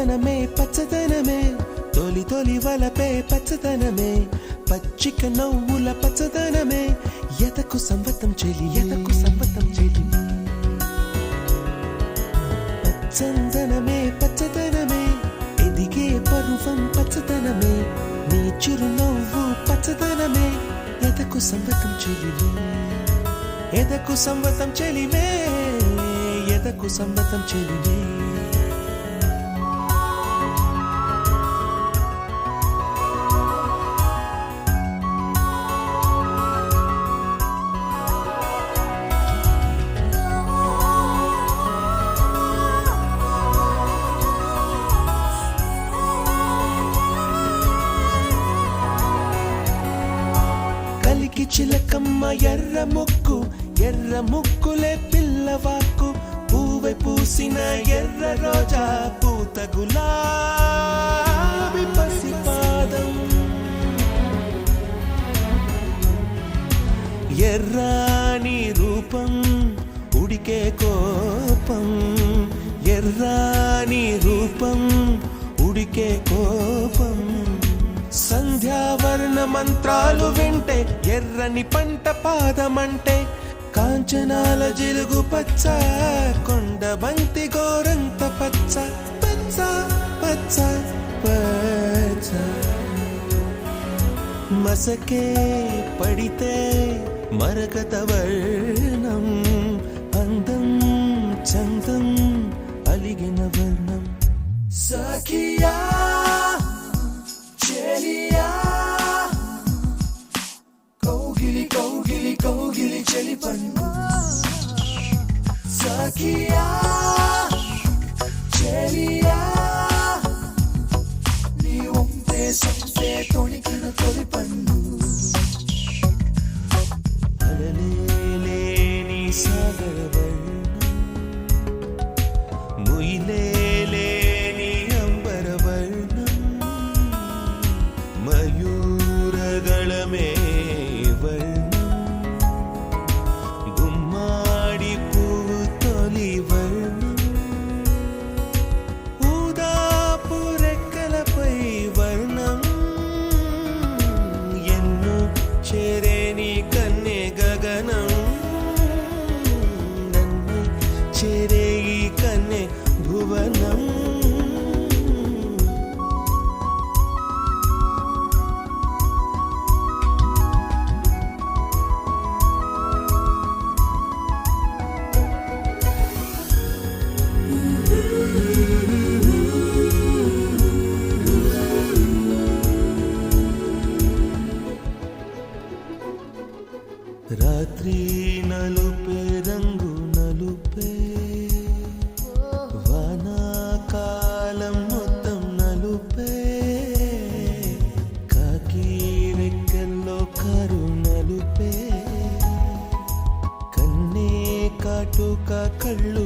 పచ్చదనమే పచ్చదనమే తొలి తొలి వలపే పచ్చదనమే పచ్చిక నవ్వుల పచ్చదనమే ఎదకు సంవతం చెలి పచ్చదనమే పచ్చదనమే ఎదిగే పరువం పచ్చదనమే నీ చిరునవ్వు పచ్చదనమే ఎదకు సంవతం చెలిమే ఎదకు సంవతం చెలిమే ఎదకు సంవతం చెలిమే కలికి చిలకమ్మ ఎర్ర ముక్కులే పిల్లవాకు పూవె పూసిన ఎర్ర రోజా పూత గులాబీ పసిపాదం ఎర్రాని రూపం ఉడికే కోపం ఎర్రాని రూపం ఉడికే కోపం సంధ్యావర్ణ మంత్రాలు వింటే ఎర్రని పంట పాదమంటే కాంచనాల జిలుగు పచ్చ కొండ బంతి గోరంత పచ్చ పచ్చ పచ్చ పచ్చ మసకే పడితే మరకత వర్ణం అందం చందం అలిగిన వర్ణం సఖియా కౌగిలి కౌగిలి కౌగిలి చెలి పన్ను సఖియా చెలియా నీ ఒంపే సంపే తొణికిన తొలి పన్ను అలలేని సాగర వర్ణం ముయిలేని అంబర వర్ణం మయూరగళమే వర్ణం గుమ్మాడి పువ్వు తొలి వర్ణం ఊదాపు రెక్కలపై వర్ణం ఎన్ను చేరేని కన్నె గగనం నన్ను చేరే ఈ కన్నె భువనం రాత్రి నలుపే రంగు నలుపే వానాకాలం మొత్తం నలుపే కాకి రెక్కల్లో కారు నలుపే కన్నే కాటుక కళ్ళు